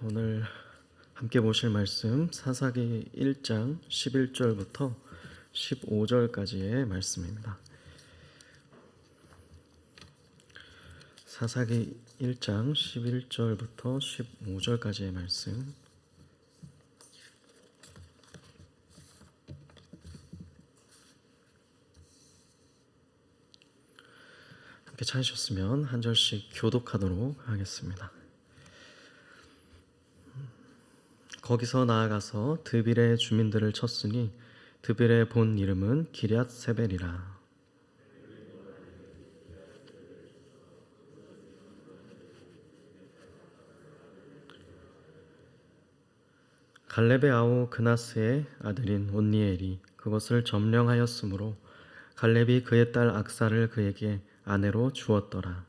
오늘 함께 보실 말씀 사사기 1장 11절부터 15절까지의 말씀입니다. 사사기 1장 11절부터 15절까지의 말씀. 함께 찾으셨으면 한 절씩 교독하도록 하겠습니다. 거기서 나아가서 드빌의 주민들을 쳤으니 드빌의 본 이름은 기럇 세벨이라. 갈렙의 아우 그나스의 아들인 온니엘이 그것을 점령하였으므로 갈렙이 그의 딸 악사를 그에게 아내로 주었더라.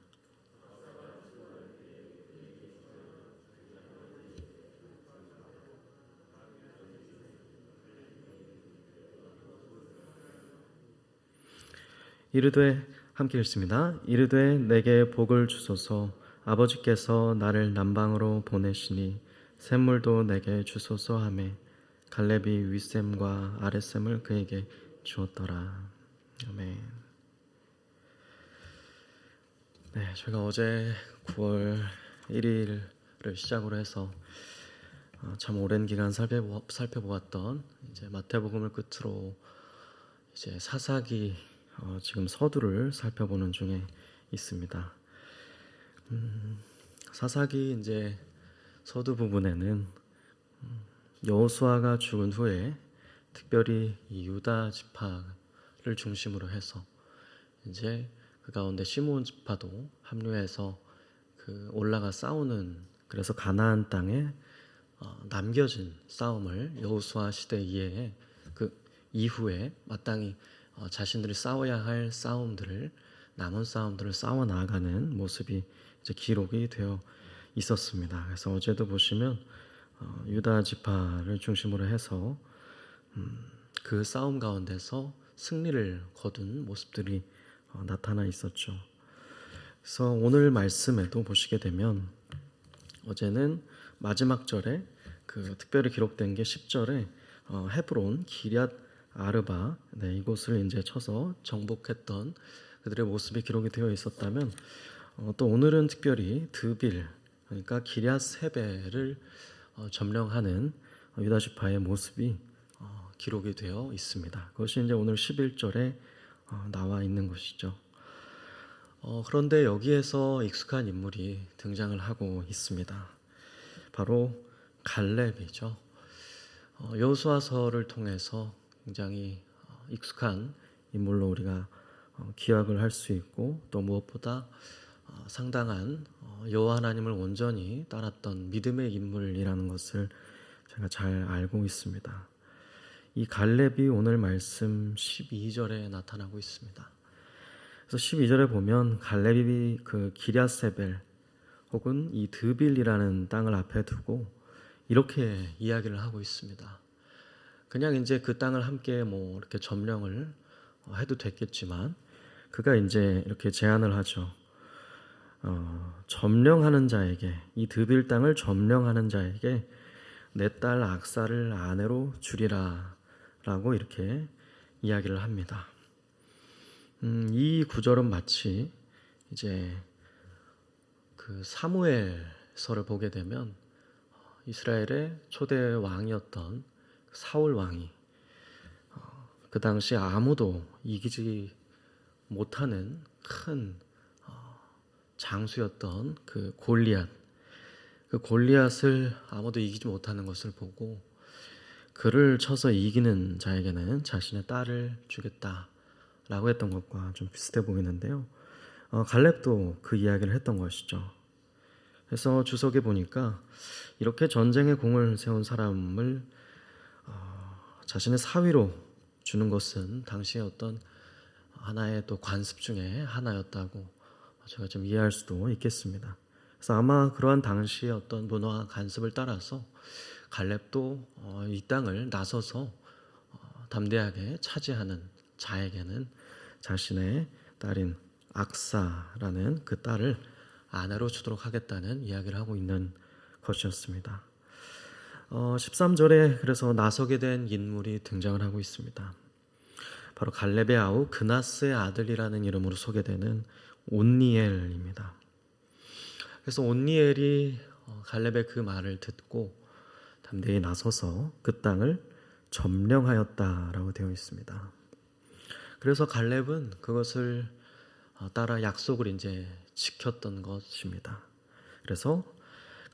이르되 함께 읽습니다. 이르되 내게 복을 주소서. 아버지께서 나를 남방으로 보내시니 샘물도 내게 주소서 하매 갈렙이 윗샘과 아랫샘을 그에게 주었더라. 아멘. 네, 제가 어제 9월 1일을 시작으로 해서 참 오랜 기간 살펴보았던 이제 마태복음을 끝으로 이제 사사기 지금 서두를 살펴보는 중에 있습니다. 사사기 이제 서두 부분에는 여호수아가 죽은 후에 특별히 이 유다 지파를 중심으로 해서 이제 그 가운데 시므온 지파도 합류해서 그 올라가 싸우는, 그래서 가나안 땅에 남겨진 싸움을 여호수아 시대 이후에 그 이후에 마땅히 자신들이 싸워야 할 싸움들을, 남은 싸움들을 싸워 나아가는 모습이 이제 기록이 되어 있었습니다. 그래서 어제도 보시면 유다 지파를 중심으로 해서 그 싸움 가운데서 승리를 거둔 모습들이 나타나 있었죠. 그래서 오늘 말씀에도 보시게 되면 어제는 마지막 절에 그 특별히 기록된 게 10절에 헤브론 기럇 아르바, 이곳을 이제 쳐서 정복했던 그들의 모습이 기록이 되어 있었다면 또 오늘은 특별히 드빌, 그러니까 기럇 세벨을 점령하는 유다 지파의 모습이 기록이 되어 있습니다. 그것이 이제 오늘 11절에 나와 있는 것이죠. 그런데 여기에서 익숙한 인물이 등장을 하고 있습니다. 바로 갈렙이죠. 여호수아서를 통해서 굉장히 익숙한 인물로 우리가 기억을 할 수 있고, 또 무엇보다 상당한 여호와 하나님을 온전히 따랐던 믿음의 인물이라는 것을 제가 잘 알고 있습니다. 이 갈렙이 오늘 말씀 12절에 나타나고 있습니다. 그래서 12절에 보면 갈렙이 그 기럇세벨 혹은 이 드빌이라는 땅을 앞에 두고 이렇게 이야기를 하고 있습니다. 그냥 이제 그 땅을 함께 이렇게 점령을 해도 됐겠지만 그가 이제 이렇게 제안을 하죠. 점령하는 자에게, 이 드빌 땅을 점령하는 자에게 내 딸 악사를 아내로 주리라 라고 이렇게 이야기를 합니다. 이 구절은 마치 이제 그 사무엘서를 보게 되면 이스라엘의 초대 왕이었던 사울 왕이 그 당시 아무도 이기지 못하는 큰 장수였던 그 골리앗, 그 골리앗을 아무도 이기지 못하는 것을 보고 그를 쳐서 이기는 자에게는 자신의 딸을 주겠다라고 했던 것과 좀 비슷해 보이는데요. 갈렙도 그 이야기를 했던 것이죠. 그래서 주석에 보니까 이렇게 전쟁의 공을 세운 사람을 자신의 사위로 주는 것은 당시의 어떤 하나의 또 관습 중에 하나였다고 제가 좀 이해할 수도 있겠습니다. 그래서 아마 그러한 당시의 어떤 문화 관습을 따라서 갈렙도 이 땅을 나서서 담대하게 차지하는 자에게는 자신의 딸인 악사라는 그 딸을 아내로 주도록 하겠다는 이야기를 하고 있는 것이었습니다. 13절에 그래서 나서게 된 인물이 등장을 하고 있습니다. 바로 갈렙의 아우 그나스의 아들이라는 이름으로 소개되는 온니엘입니다. 그래서 온니엘이 갈렙의 그 말을 듣고 담대히 나서서 그 땅을 점령하였다라고 되어 있습니다. 그래서 갈렙은 그것을 따라 약속을 이제 지켰던 것입니다. 그래서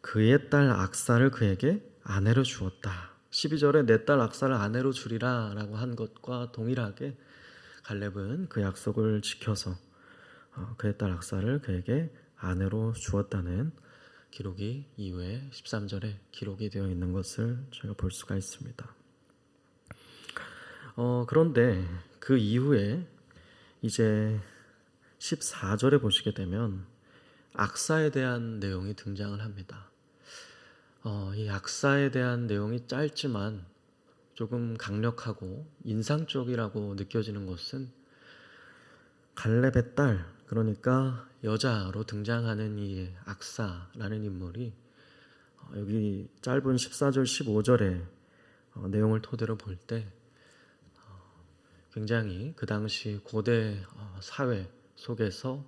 그의 딸 악사를 그에게 아내로 주었다. 12절에 내 딸 악사를 아내로 주리라 라고 한 것과 동일하게 갈렙은 그 약속을 지켜서 그의 딸 악사를 그에게 아내로 주었다는 기록이 이후에 13절에 기록이 되어 있는 것을 저희가 볼 수가 있습니다. 그런데 그 이후에 이제 14절에 보시게 되면 악사에 대한 내용이 등장을 합니다. 이 악사에 대한 내용이 짧지만 조금 강력하고 인상적이라고 느껴지는 것은 갈렙의 딸, 그러니까 여자로 등장하는 이 악사라는 인물이 여기 짧은 14절 15절의 내용을 토대로 볼 때 굉장히 그 당시 고대 사회 속에서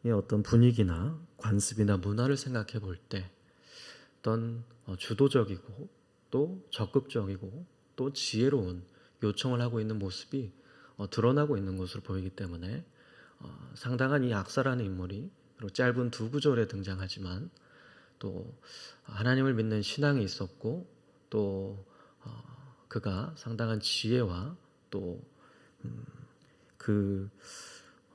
이 어떤 분위기나 관습이나 문화를 생각해 볼 때 어떤 주도적이고 또 적극적이고 또 지혜로운 요청을 하고 있는 모습이 드러나고 있는 것으로 보이기 때문에 상당한 이 악사라는 인물이 짧은 두 구절에 등장하지만 또 하나님을 믿는 신앙이 있었고 또 그가 상당한 지혜와 또 그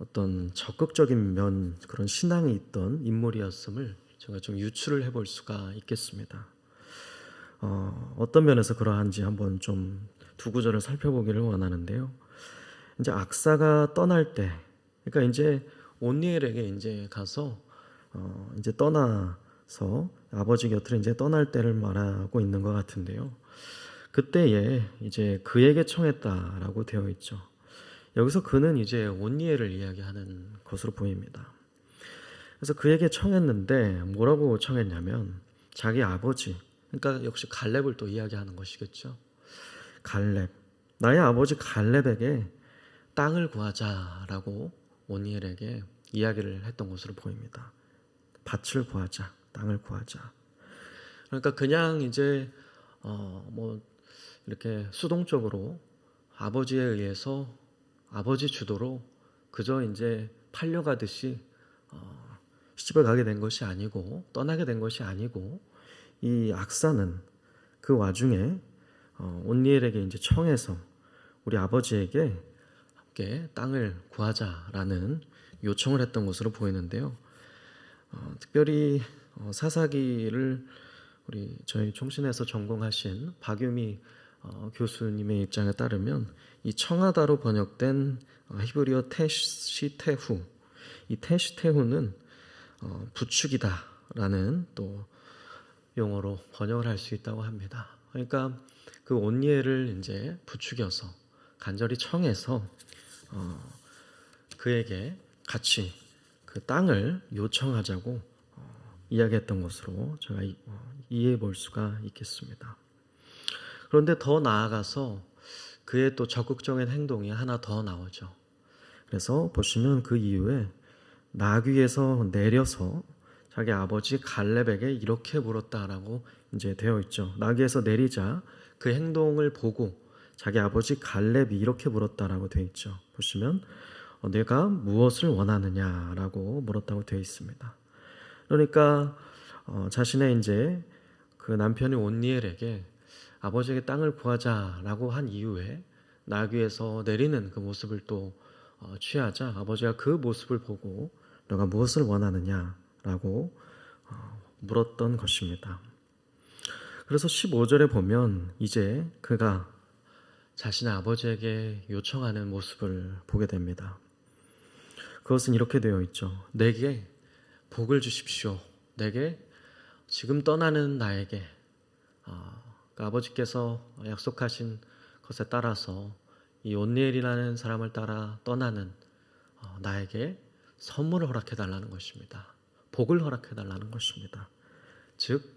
어떤 적극적인 면 그런 신앙이 있던 인물이었음을 제가 좀 유추를 해볼 수가 있겠습니다. 어떤 면에서 그러한지 한번 좀 두 구절을 살펴보기를 원하는데요. 이제 악사가 떠날 때, 그러니까 이제 온니엘에게 이제 가서 이제 떠나서 아버지 곁으로 이제 떠날 때를 말하고 있는 것 같은데요. 그때에 이제 그에게 청했다라고 되어 있죠. 여기서 그는 이제 온니엘을 이야기하는 것으로 보입니다. 그래서 그에게 청했는데 뭐라고 청했냐면 자기 아버지, 그러니까 역시 갈렙을 또 이야기하는 것이겠죠. 갈렙, 나의 아버지 갈렙에게 땅을 구하자라고 온니엘에게 이야기를 했던 것으로 보입니다. 밭을 구하자, 땅을 구하자. 그러니까 그냥 이제 뭐 이렇게 수동적으로 아버지에 의해서 아버지 주도로 그저 이제 팔려가듯이 시집을 가게 된 것이 아니고 떠나게 된 것이 아니고 이 악사는 그 와중에 온니엘에게 이제 청해서 우리 아버지에게 함께 땅을 구하자라는 요청을 했던 것으로 보이는데요. 특별히 사사기를 저희 총신에서 전공하신 박유미 교수님의 입장에 따르면 이 청하다로 번역된 히브리어 테시테후, 이 테시테후는 부축이다라는 또 용어로 번역을 할 수 있다고 합니다. 그러니까 그 온니엘을 이제 부추겨서 간절히 청해서 그에게 같이 그 땅을 요청하자고 이야기했던 것으로 제가 이해해 볼 수가 있겠습니다. 그런데 더 나아가서 그의 또 적극적인 행동이 하나 더 나오죠. 그래서 보시면 그 이후에 나귀에서 내려서 자기 아버지 갈렙에게 이렇게 물었다라고 이제 되어 있죠. 나귀에서 내리자 그 행동을 보고 자기 아버지 갈렙이 이렇게 물었다라고 되어 있죠. 보시면 내가 무엇을 원하느냐라고 물었다고 되어 있습니다. 그러니까 자신의 이제 그 남편이 온니엘에게 아버지에게 땅을 구하자라고 한 이후에 나귀에서 내리는 그 모습을 또 취하자 아버지가 그 모습을 보고 너가 무엇을 원하느냐라고 물었던 것입니다. 그래서 15절에 보면 이제 그가 자신의 아버지에게 요청하는 모습을 보게 됩니다. 그것은 이렇게 되어 있죠. 내게 복을 주십시오. 내게 지금 떠나는 나에게 아버지께서 약속하신 것에 따라서 이 온니엘이라는 사람을 따라 떠나는 나에게 선물을 허락해 달라는 것입니다. 복을 허락해 달라는 것입니다. 즉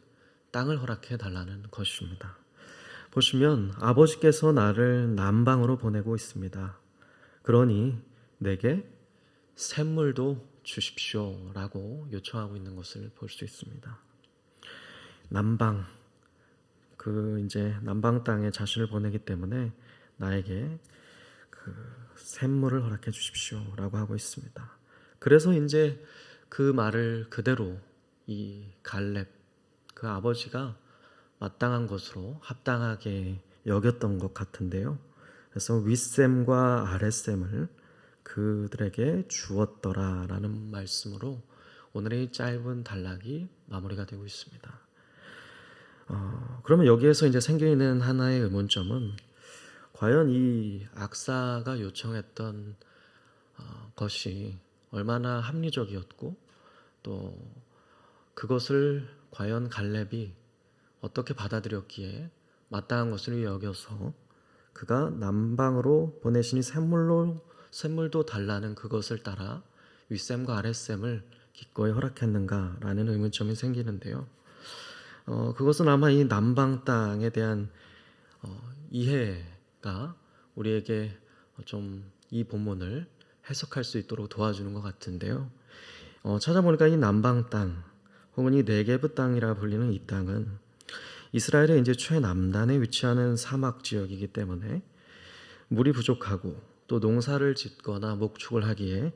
땅을 허락해 달라는 것입니다. 보시면 아버지께서 나를 남방으로 보내고 있습니다. 그러니 내게 샘물도 주십시오라고 요청하고 있는 것을 볼 수 있습니다. 남방, 이제 남방 땅에 자신을 보내기 때문에 나에게 샘물을 허락해 주십시오라고 하고 있습니다. 그래서 이제 그 말을 그대로 이 갈렙, 그 아버지가 마땅한 것으로 합당하게 여겼던 것 같은데요. 그래서 윗셈과 아랫셈을 그들에게 주었더라라는 말씀으로 오늘의 짧은 단락이 마무리가 되고 있습니다. 그러면 여기에서 이제 생기는 하나의 의문점은 과연 이 악사가 요청했던 것이 얼마나 합리적이었고 또 그것을 과연 갈렙이 어떻게 받아들였기에 마땅한 것을 여겨서 그가 남방으로 보내시니 샘물도 달라는 그것을 따라 윗셈과 아랫셈을 기꺼이 허락했는가라는 의문점이 생기는데요. 그것은 아마 이 남방 땅에 대한 이해가 우리에게 좀 이 본문을 해석할 수 있도록 도와주는 것 같은데요. 찾아보니까 이 남방 땅 혹은 이 네게브 땅이라 불리는 이 땅은 이스라엘의 이제 최남단에 위치하는 사막 지역이기 때문에 물이 부족하고 또 농사를 짓거나 목축을 하기에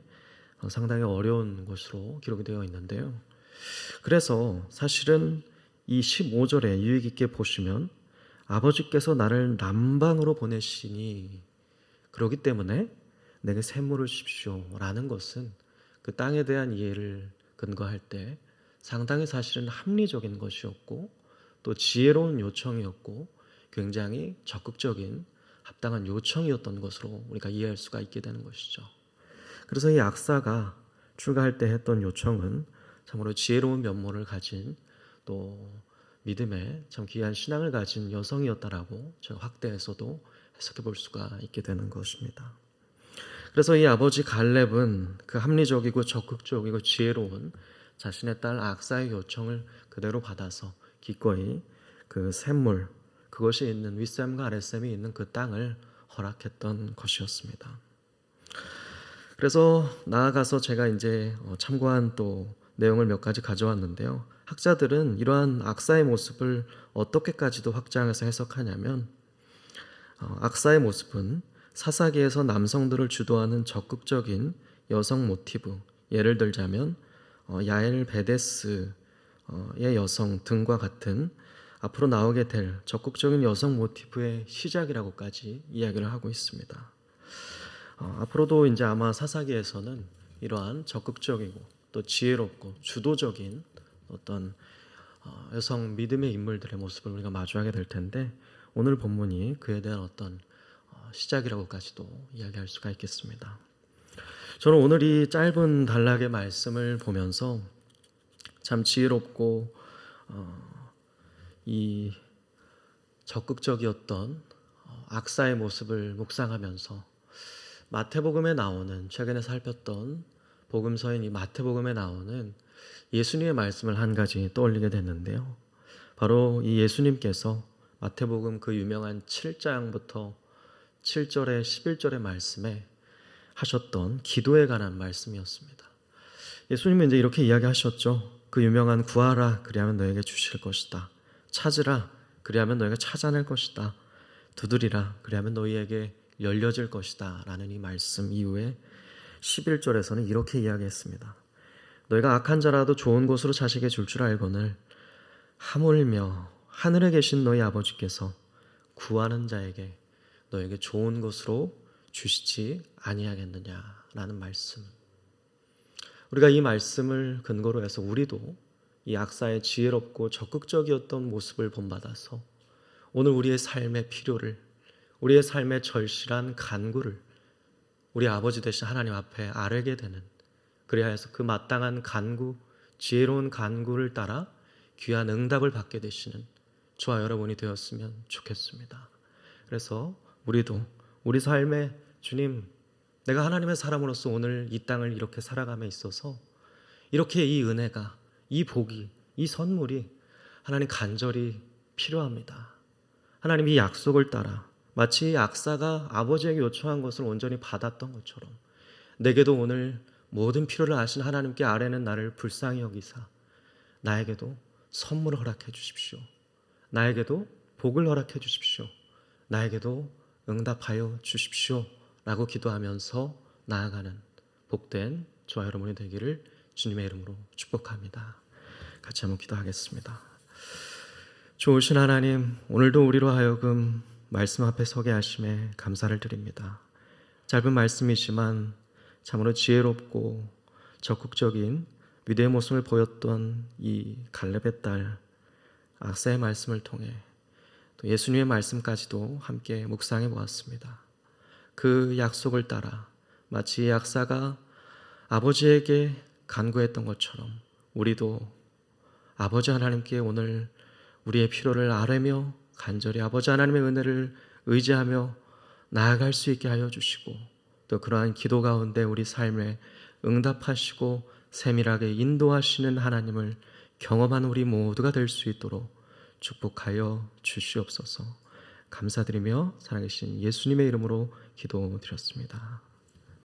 상당히 어려운 것으로 기록이 되어 있는데요. 그래서 사실은 이 15절에 유익 있게 보시면 아버지께서 나를 남방으로 보내시니 그러기 때문에 내게 샘물을 주십시오 라는 것은 그 땅에 대한 이해를 근거할 때 상당히 사실은 합리적인 것이었고 또 지혜로운 요청이었고 굉장히 적극적인 합당한 요청이었던 것으로 우리가 이해할 수가 있게 되는 것이죠. 그래서 이 악사가 출가할 때 했던 요청은 참으로 지혜로운 면모를 가진 또 믿음에 참 귀한 신앙을 가진 여성이었다라고 제가 확대해서도 해석해 볼 수가 있게 되는 것입니다. 그래서 이 아버지 갈렙은 그 합리적이고 적극적이고 지혜로운 자신의 딸 악사의 요청을 그대로 받아서 기꺼이 그 샘물, 그것이 있는 윗셈과 아랫셈이 있는 그 땅을 허락했던 것이었습니다. 그래서 나아가서 제가 이제 참고한 또 내용을 몇 가지 가져왔는데요. 학자들은 이러한 악사의 모습을 어떻게까지도 확장해서 해석하냐면 악사의 모습은 사사기에서 남성들을 주도하는 적극적인 여성 모티브, 예를 들자면 야엘 베데스의 여성 등과 같은 앞으로 나오게 될 적극적인 여성 모티브의 시작이라고까지 이야기를 하고 있습니다. 앞으로도 이제 아마 사사기에서는 이러한 적극적이고 또 지혜롭고 주도적인 어떤 여성 믿음의 인물들의 모습을 우리가 마주하게 될 텐데 오늘 본문이 그에 대한 어떤 시작이라고까지도 이야기할 수가 있겠습니다. 저는 오늘 이 짧은 단락의 말씀을 보면서 참 지혜롭고 이 적극적이었던 악사의 모습을 묵상하면서 마태복음에 나오는 최근에 살폈던 복음서인 이 마태복음에 나오는 예수님의 말씀을 한 가지 떠올리게 됐는데요. 바로 이 예수님께서 마태복음 그 유명한 7장부터 7절에 11절의 말씀에 하셨던 기도에 관한 말씀이었습니다. 예수님은 이제 이렇게 이야기하셨죠. 그 유명한 구하라 그리하면 너에게 주실 것이다. 찾으라 그리하면 너희가 찾아낼 것이다. 두드리라 그리하면 너희에게 열려질 것이다 라는 이 말씀 이후에 11절에서는 이렇게 이야기했습니다. 너희가 악한 자라도 좋은 곳으로 자식에게 줄 알거늘 하물며 하늘에 계신 너희 아버지께서 구하는 자에게 너에게 좋은 것으로 주시지 아니하겠느냐라는 말씀. 우리가 이 말씀을 근거로 해서 우리도 이 악사의 지혜롭고 적극적이었던 모습을 본받아서 오늘 우리의 삶의 필요를, 우리의 삶의 절실한 간구를 우리 아버지 되신 하나님 앞에 아뢰게 되는, 그래야 해서 그 마땅한 간구, 지혜로운 간구를 따라 귀한 응답을 받게 되시는 저와 여러분이 되었으면 좋겠습니다. 그래서 우리도 우리 삶에 주님, 내가 하나님의 사람으로서 오늘 이 땅을 이렇게 살아감에 있어서 이렇게 이 은혜가, 이 복이, 이 선물이 하나님 간절히 필요합니다. 하나님 이 약속을 따라 마치 약사가 아버지에게 요청한 것을 온전히 받았던 것처럼 내게도 오늘 모든 필요를 아신 하나님께 아뢰는 나를 불쌍히 여기사 나에게도 선물을 허락해 주십시오. 나에게도 복을 허락해 주십시오. 나에게도 응답하여 주십시오. 라고 기도하면서 나아가는 복된 저와 여러분이 되기를 주님의 이름으로 축복합니다. 같이 한번 기도하겠습니다. 좋으신 하나님, 오늘도 우리로 하여금 말씀 앞에 서게 하심에 감사를 드립니다. 짧은 말씀이지만 참으로 지혜롭고 적극적인 위대의 모습을 보였던 이 갈렙의 딸 악사의 말씀을 통해 또 예수님의 말씀까지도 함께 묵상해 보았습니다. 그 약속을 따라 마치 약사가 아버지에게 간구했던 것처럼 우리도 아버지 하나님께 오늘 우리의 필요를 아뢰며 간절히 아버지 하나님의 은혜를 의지하며 나아갈 수 있게 하여 주시고 또 그러한 기도 가운데 우리 삶에 응답하시고 세밀하게 인도하시는 하나님을 경험한 우리 모두가 될 수 있도록 축복하여 주시옵소서. 감사드리며 살아계신 예수님의 이름으로 기도드렸습니다.